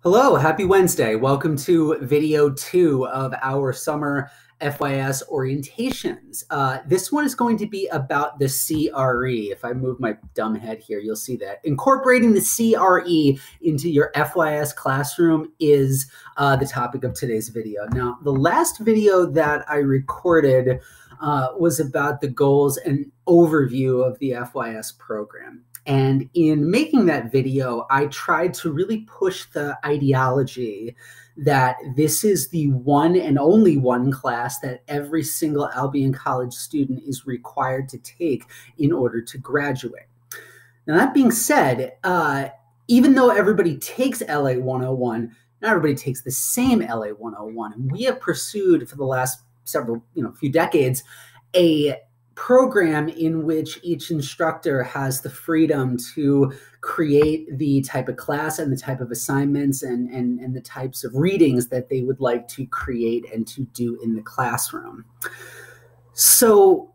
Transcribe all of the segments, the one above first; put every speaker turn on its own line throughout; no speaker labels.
Hello, happy Wednesday. Welcome to video 2 of our summer FYS orientations. This one is going to be about the CRE. If I move my dumb head here, you'll see that. Incorporating the CRE into your FYS classroom is the topic of today's video. Now, the last video that I recorded was about the goals and overview of the FYS program. And in making that video, I tried to really push the ideology that this is the one and only one class that every single Albion College student is required to take in order to graduate. Now, that being said, even though everybody takes LA 101, not everybody takes the same LA 101. And we have pursued for the last few decades, a program in which each instructor has the freedom to create the type of class and the type of assignments and the types of readings that they would like to create and to do in the classroom. So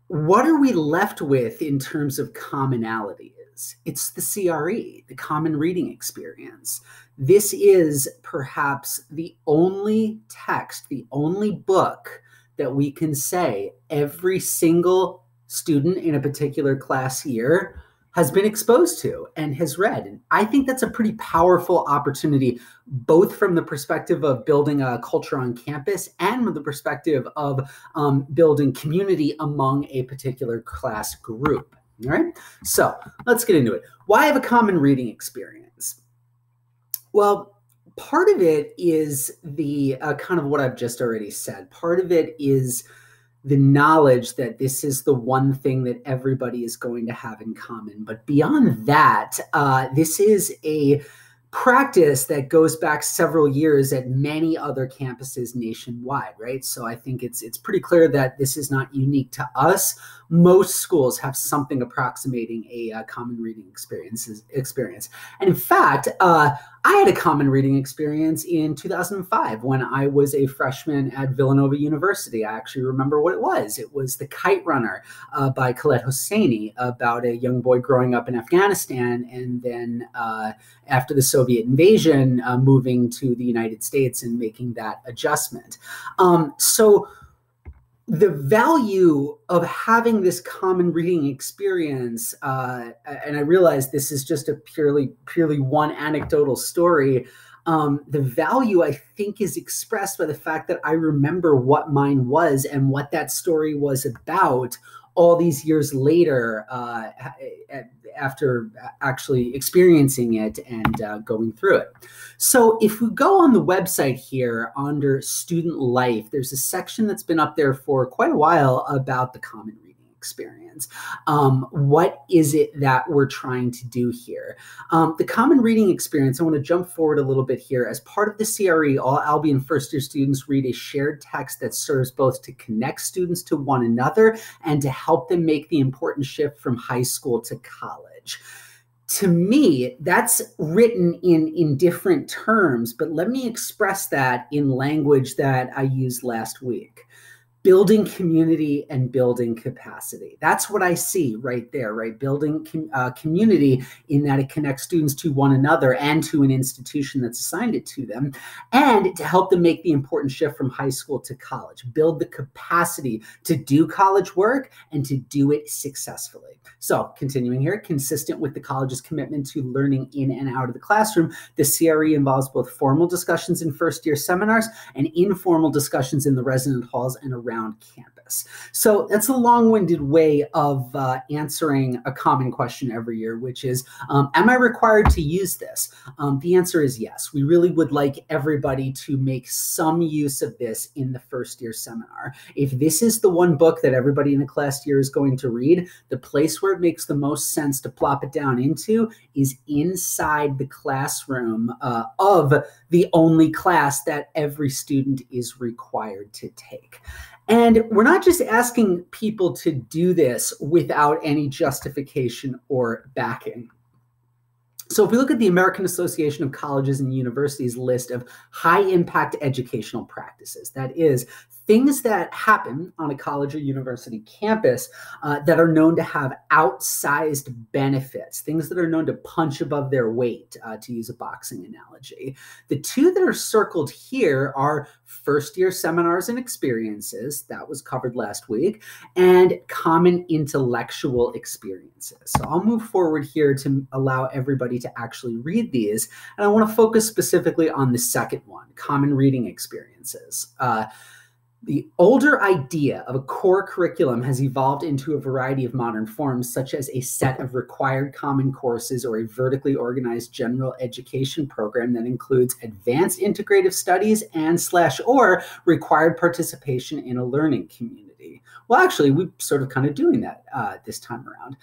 what are we left with in terms of commonalities? It's the CRE, the common reading experience. This is perhaps the only text, the only book that we can say every single student in a particular class year has been exposed to and has read. And I think that's a pretty powerful opportunity, both from the perspective of building a culture on campus and from the perspective of building community among a particular class group. All right, so let's get into it. Why have a common reading experience? Well, part of it is the kind of what I've just already said. Part of it is the knowledge that this is the one thing that everybody is going to have in common. But beyond that, this is a practice that goes back several years at many other campuses nationwide, right? So I think it's pretty clear that this is not unique to us. Most schools have something approximating a common reading experience. And in fact, I had a common reading experience in 2005 when I was a freshman at Villanova University. I actually remember what it was. It was The Kite Runner by Khaled Hosseini, about a young boy growing up in Afghanistan and then after the Soviet invasion, moving to the United States and making that adjustment. So the value of having this common reading experience, and I realize this is just a purely one anecdotal story, the value I think is expressed by the fact that I remember what mine was and what that story was about all these years later, after actually experiencing it and going through it. So if we go on the website here under student life, there's a section that's been up there for quite a while about the common reading experience. What is it that we're trying to do here? The common reading experience, I want to jump forward a little bit here. As part of the CRE, all Albion first-year students read a shared text that serves both to connect students to one another and to help them make the important shift from high school to college. To me, that's written in different terms, but let me express that in language that I used last week. Building community and building capacity. That's what I see right there, right? Building community in that it connects students to one another and to an institution that's assigned it to them, and to help them make the important shift from high school to college. Build the capacity to do college work and to do it successfully. So continuing here, consistent with the college's commitment to learning in and out of the classroom, the CRE involves both formal discussions in first-year seminars and informal discussions in the resident halls and around campus. So that's a long-winded way of answering a common question every year, which is, am I required to use this? The answer is yes. We really would like everybody to make some use of this in the first-year seminar. If this is the one book that everybody in the class year is going to read, the place where it makes the most sense to plop it down into is inside the classroom of the only class that every student is required to take. And we're not just asking people to do this without any justification or backing. So if we look at the American Association of Colleges and Universities list of high impact educational practices, that is things that happen on a college or university campus that are known to have outsized benefits, things that are known to punch above their weight, to use a boxing analogy. The two that are circled here are first-year seminars and experiences, that was covered last week, and common intellectual experiences. So I'll move forward here to allow everybody to actually read these, and I want to focus specifically on the second one, common reading experiences. The older idea of a core curriculum has evolved into a variety of modern forms, such as a set of required common courses or a vertically organized general education program that includes advanced integrative studies and/or required participation in a learning community. Well, actually, we're sort of kind of doing that this time around.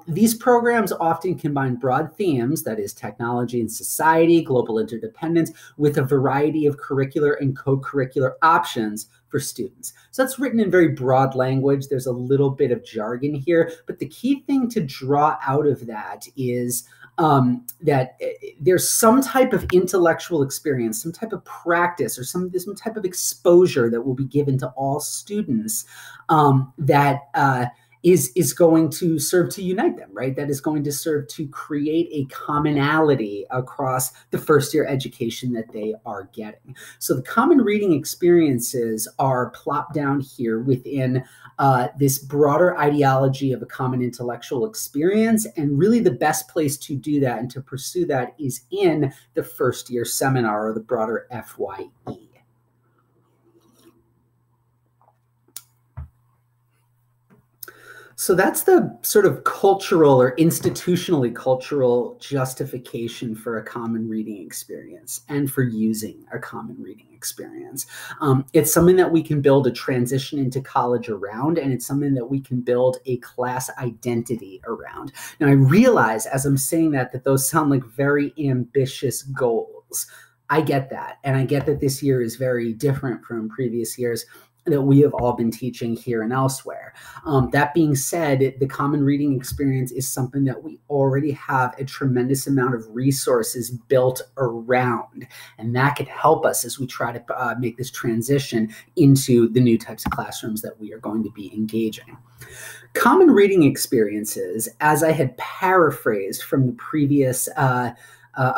These programs often combine broad themes, that is technology and society, global interdependence, with a variety of curricular and co-curricular options for students. So that's written in very broad language. There's a little bit of jargon here, but the key thing to draw out of that is that there's some type of intellectual experience, some type of practice, or some type of exposure that will be given to all students that is going to serve to unite them, right? That is going to serve to create a commonality across the first-year education that they are getting. So the common reading experiences are plopped down here within this broader ideology of a common intellectual experience, and really the best place to do that and to pursue that is in the first-year seminar, or the broader FYE. So that's the sort of cultural or institutionally cultural justification for a common reading experience and for using a common reading experience. It's something that we can build a transition into college around, and it's something that we can build a class identity around. Now, I realize as I'm saying that those sound like very ambitious goals. I get that, and I get that this year is very different from previous years that we have all been teaching here and elsewhere. That being said, the common reading experience is something that we already have a tremendous amount of resources built around, and that can help us as we try to make this transition into the new types of classrooms that we are going to be engaging. Common reading experiences, as I had paraphrased from the previous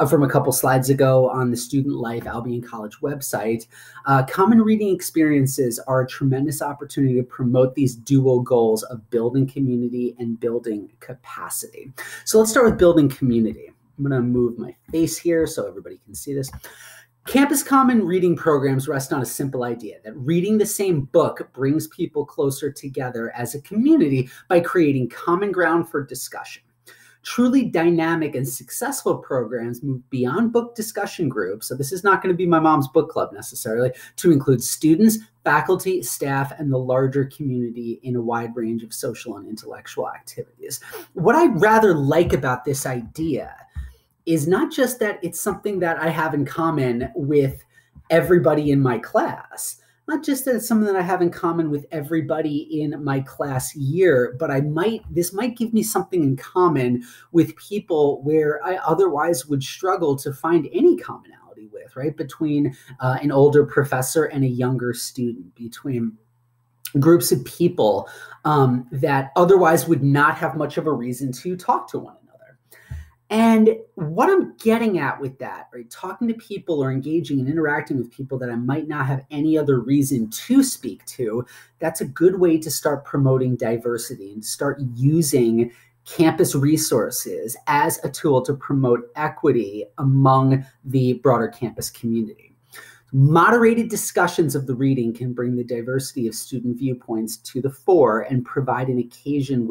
from a couple slides ago on the Student Life Albion College website, common reading experiences are a tremendous opportunity to promote these dual goals of building community and building capacity. So let's start with building community. I'm going to move my face here so everybody can see this. Campus common reading programs rest on a simple idea that reading the same book brings people closer together as a community by creating common ground for discussion. Truly dynamic and successful programs move beyond book discussion groups, so this is not going to be my mom's book club necessarily, to include students, faculty, staff, and the larger community in a wide range of social and intellectual activities. What I rather like about this idea is not just that it's something that I have in common with everybody in my class, not just that it's something that I have in common with everybody in my class year, but this might give me something in common with people where I otherwise would struggle to find any commonality with, right? Between an older professor and a younger student, between groups of people that otherwise would not have much of a reason to talk to one another. And what I'm getting at with that, right, talking to people or engaging and interacting with people that I might not have any other reason to speak to, that's a good way to start promoting diversity and start using campus resources as a tool to promote equity among the broader campus community. Moderated discussions of the reading can bring the diversity of student viewpoints to the fore and provide an occasion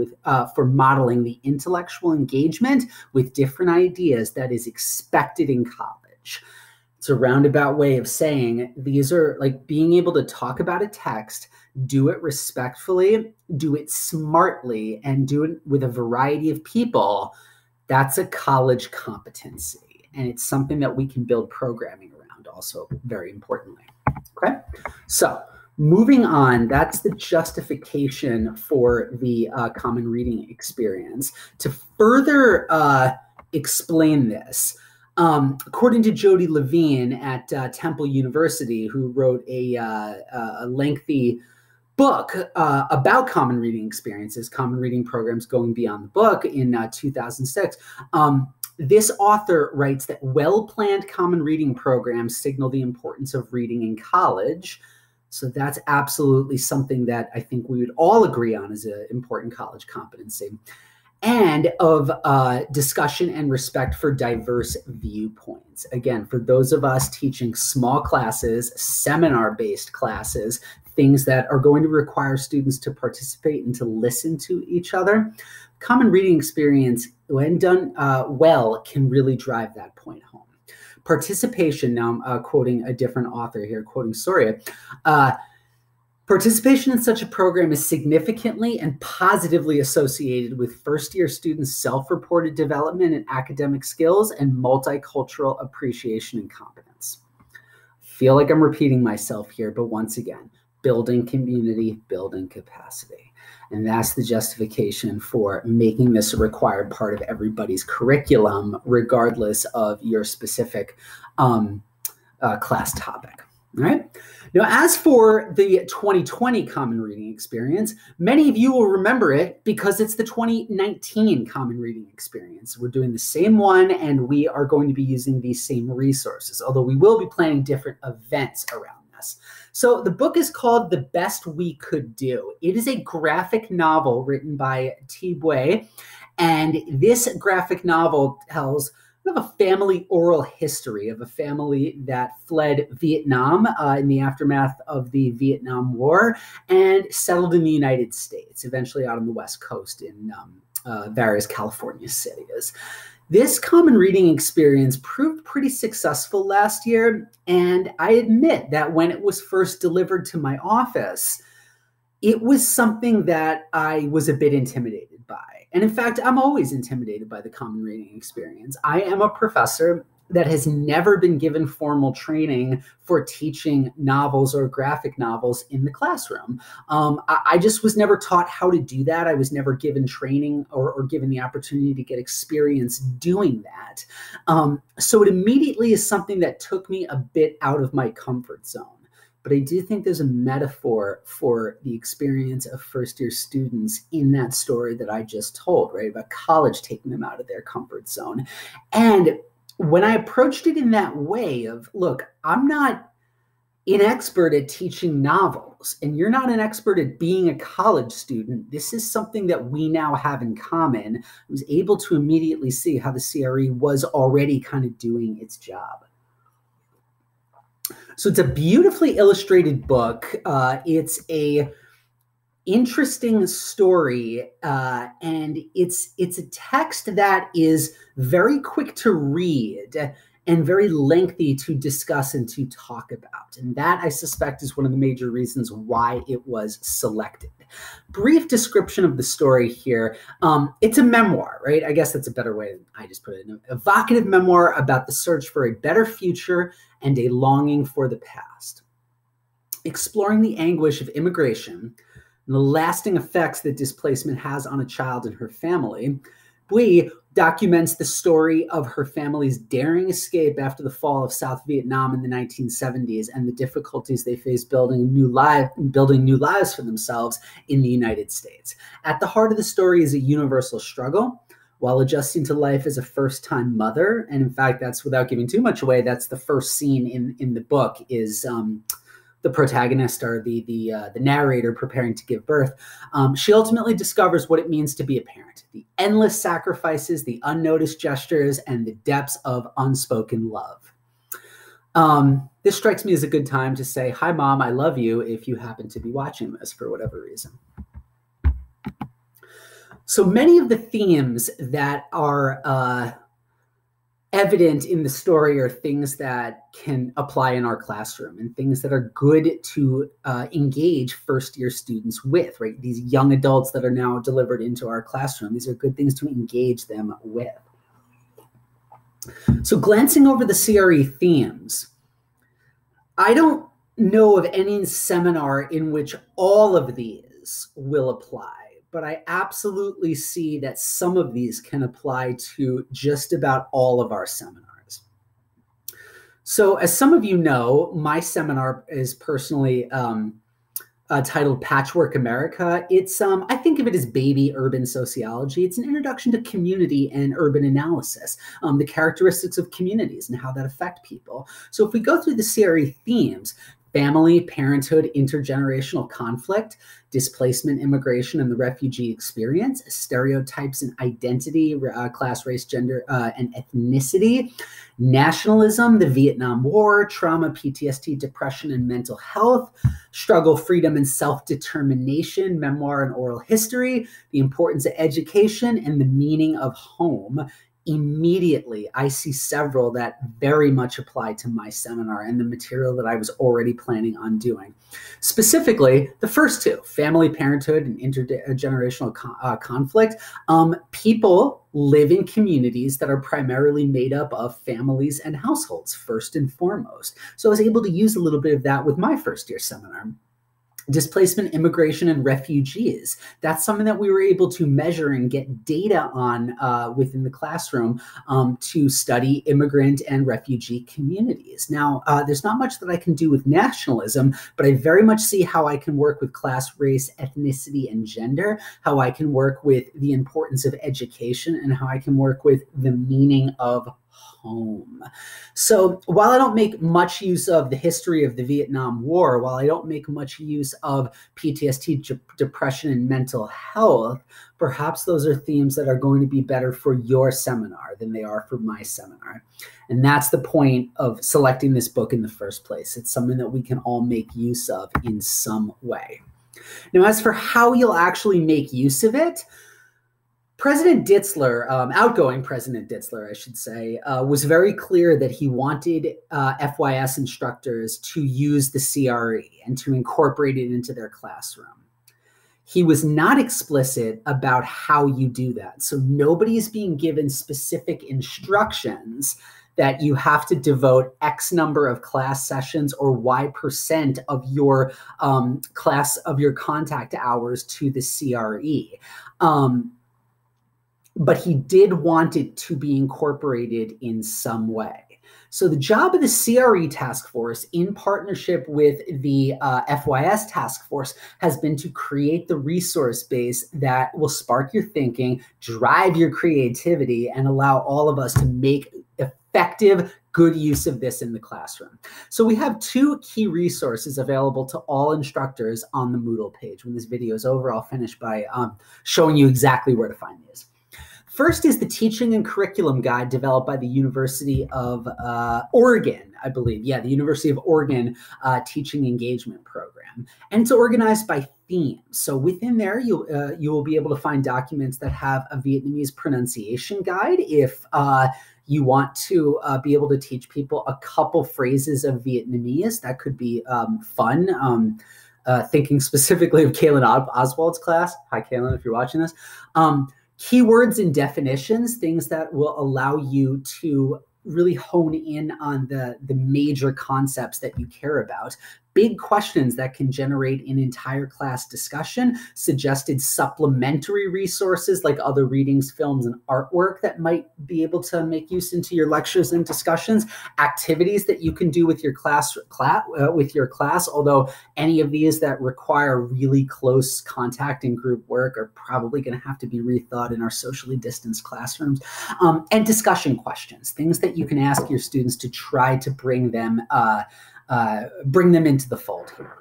for modeling the intellectual engagement with different ideas that is expected in college. It's a roundabout way of saying these are like being able to talk about a text, do it respectfully, do it smartly, and do it with a variety of people. That's a college competency, and it's something that we can build programming around. Also, very importantly. Okay, so moving on, that's the justification for the common reading experience. To further explain this, According to Jody Levine at Temple University, who wrote a lengthy book about common reading experiences, common reading programs going beyond the book in 2006, this author writes that well-planned common reading programs signal the importance of reading in college. So that's absolutely something that I think we would all agree on as an important college competency. And of discussion and respect for diverse viewpoints. Again, for those of us teaching small classes, seminar-based classes, things that are going to require students to participate and to listen to each other, common reading experience, when done well, can really drive that point home. Participation, now I'm quoting a different author here, quoting Soria, participation in such a program is significantly and positively associated with first-year students' self-reported development in academic skills and multicultural appreciation and competence. I feel like I'm repeating myself here, but once again, building community, building capacity. And that's the justification for making this a required part of everybody's curriculum, regardless of your specific class topic. All right. Now, as for the 2020 Common Reading Experience, many of you will remember it because it's the 2019 Common Reading Experience. We're doing the same one, and we are going to be using these same resources, although we will be planning different events around this. So the book is called The Best We Could Do. It is a graphic novel written by T. Bui, and this graphic novel tells of a family oral history of a family that fled Vietnam in the aftermath of the Vietnam War and settled in the United States, eventually out on the West Coast in various California cities. This common reading experience proved pretty successful last year, and I admit that when it was first delivered to my office, it was something that I was a bit intimidated by. And in fact, I'm always intimidated by the common reading experience. I am a professor that has never been given formal training for teaching novels or graphic novels in the classroom. I just was never taught how to do that. I was never given training or given the opportunity to get experience doing that. So it immediately is something that took me a bit out of my comfort zone. But I do think there's a metaphor for the experience of first-year students in that story that I just told, right? About college taking them out of their comfort zone. And when I approached it in that way of, look, I'm not an expert at teaching novels, and you're not an expert at being a college student. This is something that we now have in common. I was able to immediately see how the CRE was already kind of doing its job. So it's a beautifully illustrated book. It's a interesting story, and it's a text that is very quick to read and very lengthy to discuss and to talk about. And that, I suspect, is one of the major reasons why it was selected. Brief description of the story here. It's a memoir, right? I guess that's a better way than I just put it. An evocative memoir about the search for a better future and a longing for the past. Exploring the anguish of immigration and the lasting effects that displacement has on a child and her family, Bui documents the story of her family's daring escape after the fall of South Vietnam in the 1970s and the difficulties they faced building new lives for themselves in the United States. At the heart of the story is a universal struggle while adjusting to life as a first-time mother. And in fact, that's, without giving too much away, that's the first scene in the book is the protagonist or the narrator preparing to give birth. She ultimately discovers what it means to be a parent, the endless sacrifices, the unnoticed gestures, and the depths of unspoken love. This strikes me as a good time to say, hi, Mom, I love you, if you happen to be watching this for whatever reason. So many of the themes that are evident in the story are things that can apply in our classroom and things that are good to engage first-year students with, right? These young adults that are now delivered into our classroom. These are good things to engage them with. So glancing over the CRE themes, I don't know of any seminar in which all of these will apply, but I absolutely see that some of these can apply to just about all of our seminars. So as some of you know, my seminar is personally titled Patchwork America. It's, I think of it as baby urban sociology. It's an introduction to community and urban analysis, the characteristics of communities and how that affect people. So if we go through the CRE themes, family, parenthood, intergenerational conflict, displacement, immigration, and the refugee experience, stereotypes and identity, class, race, gender, and ethnicity, nationalism, the Vietnam War, trauma, PTSD, depression, and mental health, struggle, freedom, and self-determination, memoir and oral history, the importance of education, and the meaning of home. Immediately, I see several that very much apply to my seminar and the material that I was already planning on doing. Specifically, the first two, family, parenthood, and intergenerational conflict. People live in communities that are primarily made up of families and households, first and foremost. So I was able to use a little bit of that with my first year seminar. Displacement, immigration, and refugees. That's something that we were able to measure and get data on within the classroom to study immigrant and refugee communities. Now, there's not much that I can do with nationalism, but I very much see how I can work with class, race, ethnicity, and gender, how I can work with the importance of education, and how I can work with the meaning of home. So while I don't make much use of the history of the Vietnam War, while I don't make much use of PTSD, depression, and mental health, perhaps those are themes that are going to be better for your seminar than they are for my seminar. And that's the point of selecting this book in the first place. It's something that we can all make use of in some way. Now, as for how you'll actually make use of it, President Ditzler, outgoing President Ditzler, I should say, was very clear that he wanted FYS instructors to use the CRE and to incorporate it into their classroom. He was not explicit about how you do that. So nobody is being given specific instructions that you have to devote X number of class sessions or Y% of your contact hours to the CRE. But he did want it to be incorporated in some way. So the job of the CRE task force in partnership with the FYS task force has been to create the resource base that will spark your thinking, drive your creativity, and allow all of us to make effective, good use of this in the classroom. So we have two key resources available to all instructors on the Moodle page. When this video is over, I'll finish by showing you exactly where to find these. First is the Teaching and Curriculum Guide developed by the University of Oregon, I believe. Yeah, the University of Oregon Teaching Engagement Program. And it's organized by themes. So within there, you will be able to find documents that have a Vietnamese pronunciation guide if you want to be able to teach people a couple phrases of Vietnamese. That could be fun. Thinking specifically of Kaylin Oswald's class. Hi, Kaylin, if you're watching this. Keywords and definitions, things that will allow you to really hone in on the major concepts that you care about. Big questions that can generate an entire class discussion, suggested supplementary resources like other readings, films, and artwork that might be able to make use into your lectures and discussions, activities that you can do with your class, although any of these that require really close contact and group work are probably going to have to be rethought in our socially distanced classrooms, and discussion questions, things that you can ask your students to try to bring them into the fold here.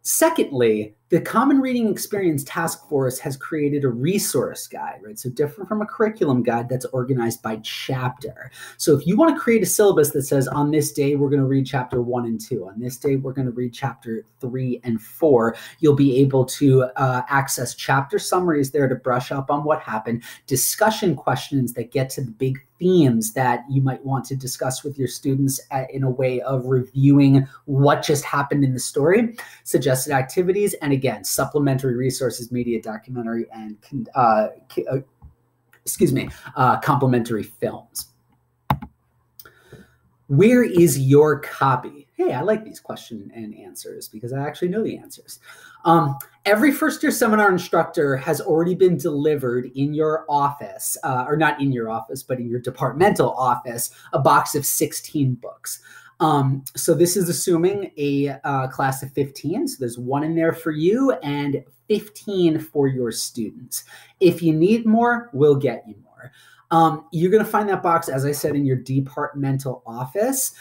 Secondly, the Common Reading Experience Task Force has created a resource guide, right? So different from a curriculum guide that's organized by chapter. So if you want to create a syllabus that says on this day, we're going to read chapter 1 and 2. On this day, we're going to read chapter 3 and 4. You'll be able to access chapter summaries there to brush up on what happened, discussion questions that get to the big themes that you might want to discuss with your students in a way of reviewing what just happened in the story, suggested activities, and again, supplementary resources, media, documentary, and complementary films. Where is your copy? Hey, I like these question and answers because I actually know the answers. Every first-year seminar instructor has already been delivered in your office, or not in your office, but in your departmental office, a box of 16 books. So this is assuming a class of 15. So there's one in there for you and 15 for your students. If you need more, we'll get you more. You're going to find that box, as I said, in your departmental office.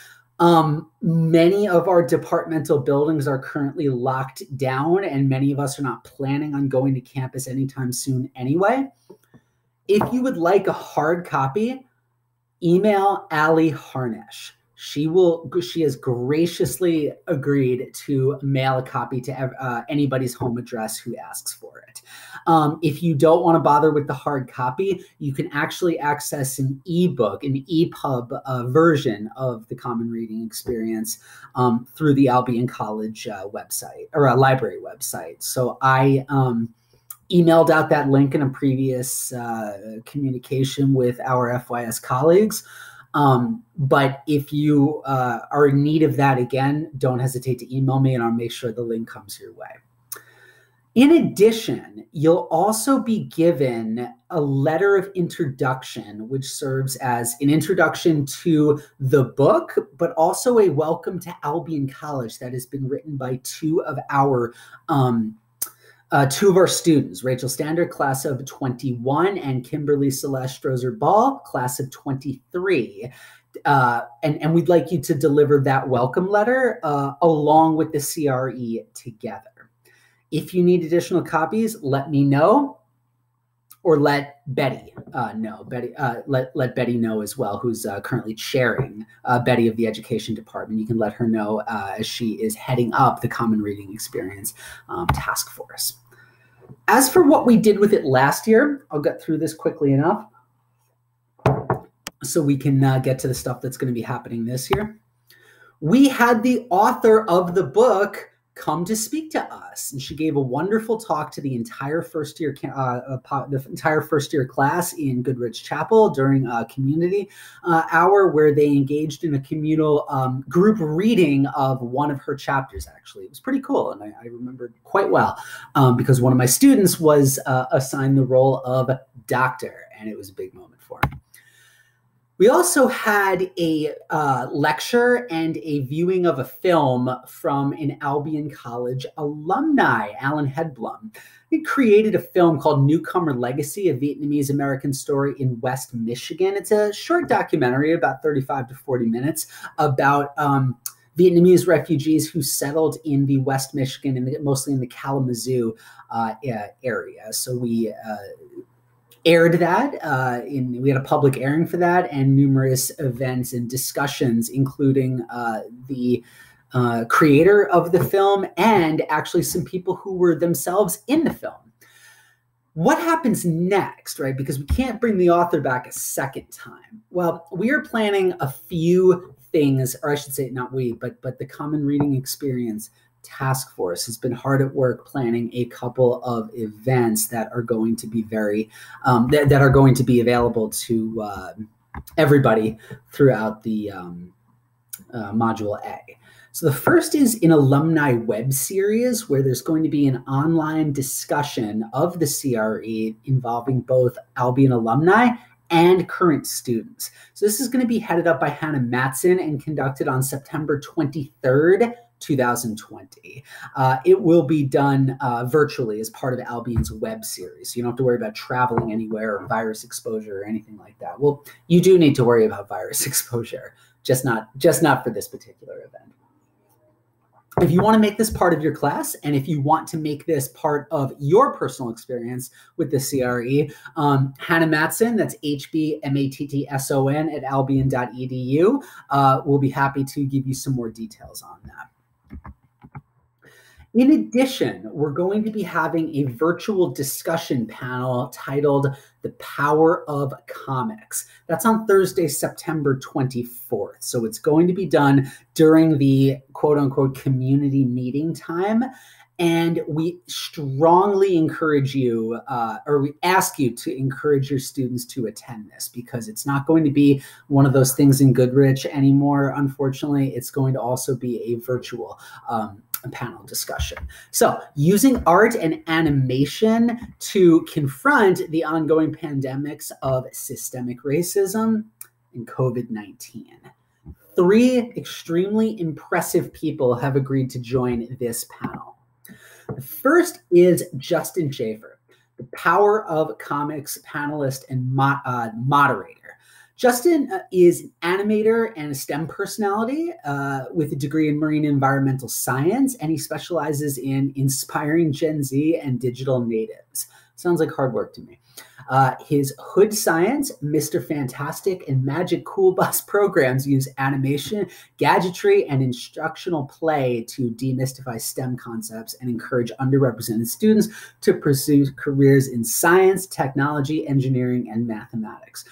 Many of our departmental buildings are currently locked down, and many of us are not planning on going to campus anytime soon anyway. If you would like a hard copy, email Allie Harnish. She has graciously agreed to mail a copy to anybody's home address who asks for it. If you don't want to bother with the hard copy, you can actually access an ebook, an EPUB version of the Common Reading Experience through the Albion College website, or a library website. So I emailed out that link in a previous communication with our FYS colleagues. But if you are in need of that again, don't hesitate to email me and I'll make sure the link comes your way. In addition, you'll also be given a letter of introduction, which serves as an introduction to the book, but also a welcome to Albion College that has been written by two of our students, Rachel Stander, class of 21, and Kimberly Celeste Strozer-Ball, class of 23. And we'd like you to deliver that welcome letter along with the CRE together. If you need additional copies, let me know, or let Betty know. Let Betty know as well, who's currently chairing Betty of the Education Department. You can let her know as she is heading up the Common Reading Experience task force. As for what we did with it last year, I'll get through this quickly enough so we can get to the stuff that's going to be happening this year. We had the author of the book come to speak to us, and she gave a wonderful talk to the entire first year class in Goodrich Chapel during a community hour, where they engaged in a communal group reading of one of her chapters. Actually, it was pretty cool, and I remembered quite well because one of my students was assigned the role of doctor, and it was a big moment for him. We also had a lecture and a viewing of a film from an Albion College alumni, Alan Hedblum. He created a film called Newcomer Legacy, a Vietnamese American story in West Michigan. It's a short documentary, about 35 to 40 minutes, about Vietnamese refugees who settled in the West Michigan, mostly in the Kalamazoo area. So we aired that. We had a public airing for that and numerous events and discussions, including the creator of the film and actually some people who were themselves in the film. What happens next, right? Because we can't bring the author back a second time. Well, we are planning a few things, or I should say not we, but the Common Reading Experience task force has been hard at work planning a couple of events that are going to be that are going to be available to everybody throughout the Module A. So the first is an alumni web series where there's going to be an online discussion of the CRE involving both Albion alumni and current students. So this is going to be headed up by Hannah Matson and conducted on September 23rd, 2020. It will be done virtually as part of Albion's web series. So you don't have to worry about traveling anywhere or virus exposure or anything like that. Well, you do need to worry about virus exposure, just not for this particular event. If you want to make this part of your class, and if you want to make this part of your personal experience with the CRE, Hannah Matson, that's HBMATTSON at albion.edu, will be happy to give you some more details on that. In addition, we're going to be having a virtual discussion panel titled The Power of Comics. That's on Thursday, September 24th. So it's going to be done during the quote unquote community meeting time. And we strongly encourage you, or we ask you to encourage your students to attend this, because it's not going to be one of those things in Goodrich anymore. Unfortunately, it's going to also be a virtual panel discussion. So using art and animation to confront the ongoing pandemics of systemic racism and COVID-19. 3 extremely impressive people have agreed to join this panel. The first is Justin Schaefer, the Power of Comics panelist and moderator. Justin is an animator and a STEM personality with a degree in marine environmental science, and he specializes in inspiring Gen Z and digital natives. Sounds like hard work to me. His Hood Science, Mr. Fantastic, and Magic Cool Bus programs use animation, gadgetry, and instructional play to demystify STEM concepts and encourage underrepresented students to pursue careers in science, technology, engineering, and mathematics.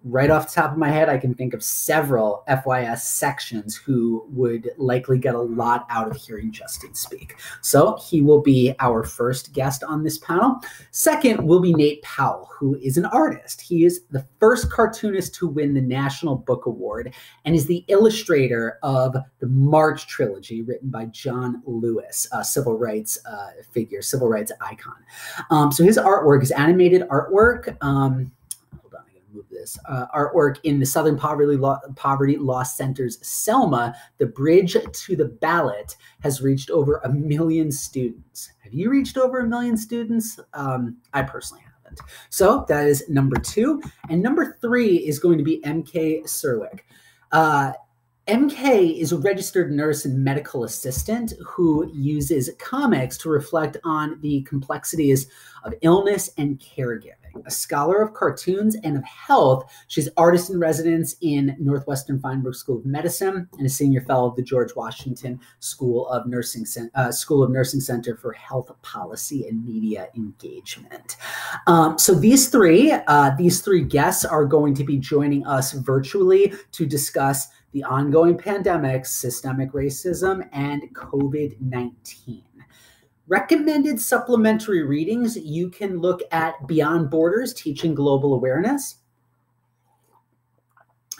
Right off the top of my head, I can think of several FYS sections who would likely get a lot out of hearing Justin speak. So he will be our first guest on this panel. Second will be Nate Powell, who is an artist. He is the first cartoonist to win the National Book Award and is the illustrator of the March trilogy written by John Lewis, a civil rights figure, civil rights icon. So his artwork is animated artwork. Artwork in the Southern Poverty Law Center's Selma, The Bridge to the Ballot, has reached over 1 million students. Have you reached over 1 million students? I personally haven't. So that is number 2. And number 3 is going to be MK Serwick. MK is a registered nurse and medical assistant who uses comics to reflect on the complexities of illness and caregiving. A scholar of cartoons and of health, she's artist in residence in Northwestern Feinberg School of Medicine and a senior fellow of the George Washington School of Nursing Center for Health Policy and Media Engagement. So these three guests are going to be joining us virtually to discuss the ongoing pandemics, systemic racism, and COVID-19. Recommended supplementary readings, you can look at Beyond Borders, Teaching Global Awareness.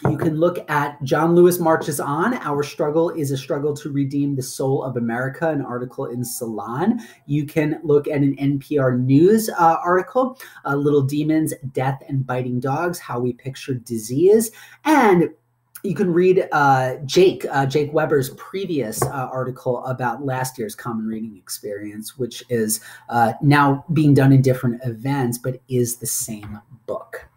You can look at John Lewis Marches On, Our Struggle is a Struggle to Redeem the Soul of America, an article in Salon. You can look at an NPR News article, Little Demons, Death and Biting Dogs, How We Picture Disease. And you can read Jake Weber's previous article about last year's Common Reading Experience, which is now being done in different events, but is the same book.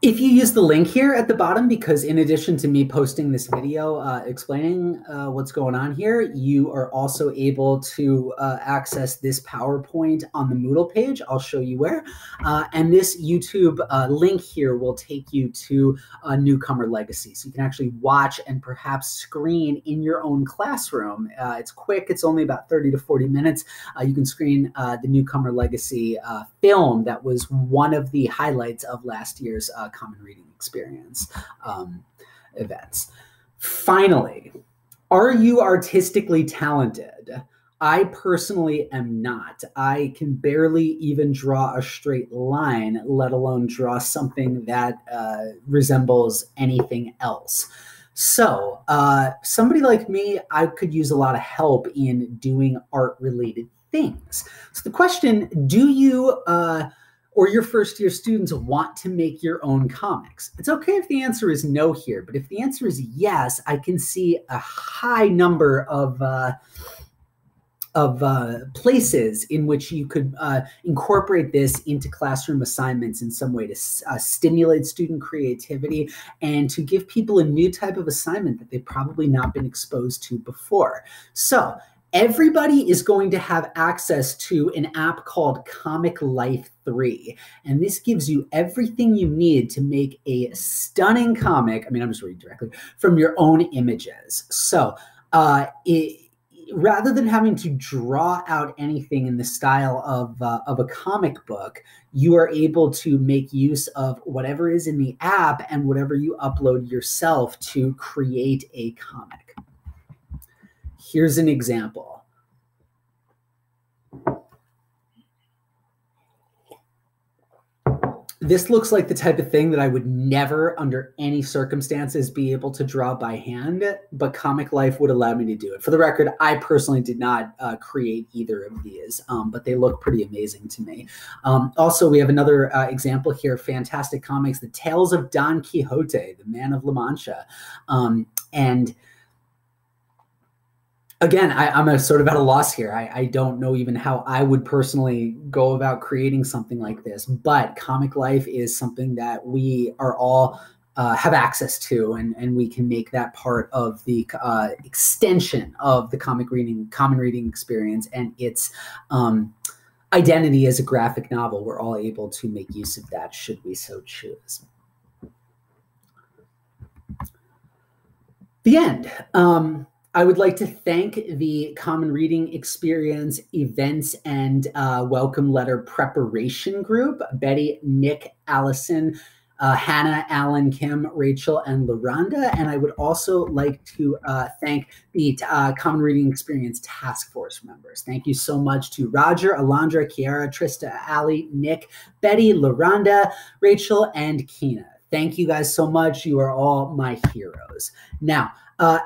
If you use the link here at the bottom, because in addition to me posting this video explaining what's going on here, you are also able to access this PowerPoint on the Moodle page. I'll show you where. And this YouTube link here will take you to Newcomer Legacy. So you can actually watch and perhaps screen in your own classroom. It's quick. It's only about 30 to 40 minutes. You can screen the Newcomer Legacy film that was one of the highlights of last year's Common Reading Experience events. Finally, are you artistically talented? I personally am not. I can barely even draw a straight line, let alone draw something that resembles anything else. So somebody like me, I could use a lot of help in doing art-related things. So the question, do you or your first-year students want to make your own comics? It's okay if the answer is no here, but if the answer is yes, I can see a high number of places in which you could incorporate this into classroom assignments in some way to stimulate student creativity and to give people a new type of assignment that they've probably not been exposed to before. So everybody is going to have access to an app called Comic Life 3. And this gives you everything you need to make a stunning comic. I mean, I'm just reading directly from your own images. So rather than having to draw out anything in the style of a comic book, you are able to make use of whatever is in the app and whatever you upload yourself to create a comic. Here's an example. This looks like the type of thing that I would never, under any circumstances, be able to draw by hand, but Comic Life would allow me to do it. For the record, I personally did not create either of these, but they look pretty amazing to me. Also, we have another example here, fantastic comics, The Tales of Don Quixote, the Man of La Mancha. And again, I'm a sort of at a loss here. I don't know even how I would personally go about creating something like this, but Comic Life is something that we are all have access to, and we can make that part of the extension of the common reading experience and its identity as a graphic novel. We're all able to make use of that should we so choose. The end. I would like to thank the Common Reading Experience Events and Welcome Letter Preparation Group, Betty, Nick, Allison, Hannah, Alan, Kim, Rachel, and LaRonda. And I would also like to thank the Common Reading Experience Task Force members. Thank you so much to Roger, Alondra, Kiara, Trista, Ali, Nick, Betty, LaRonda, Rachel, and Kina. Thank you guys so much. You are all my heroes. Now,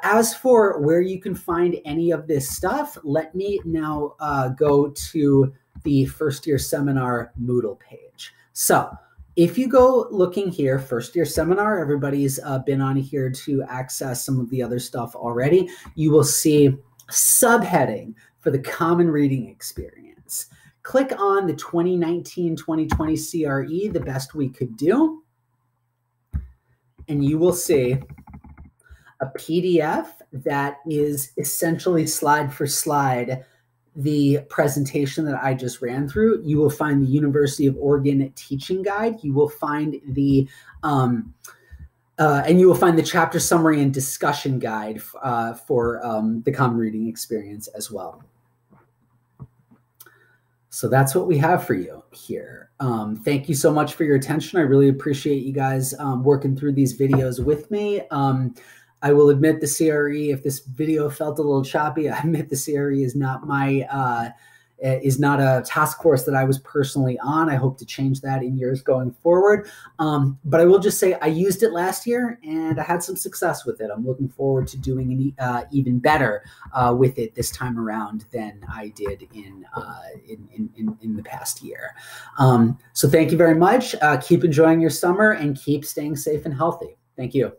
as for where you can find any of this stuff, let me now go to the first year seminar Moodle page. So if you go looking here, first year seminar, everybody's been on here to access some of the other stuff already. You will see subheading for the Common Reading Experience. Click on the 2019-2020 CRE, the best we could do, and you will see a PDF that is essentially slide for slide the presentation that I just ran through. You will find the University of Oregon teaching guide. You will find the and you will find the chapter summary and discussion guide for the Common Reading Experience as well. So that's what we have for you here. Thank you so much for your attention. I really appreciate you guys working through these videos with me. I will admit the CRE, if this video felt a little choppy, I admit the CRE is not my is not a task force that I was personally on. I hope to change that in years going forward. But I will just say I used it last year and I had some success with it. I'm looking forward to doing even better with it this time around than I did in the past year. So thank you very much. Keep enjoying your summer and keep staying safe and healthy. Thank you.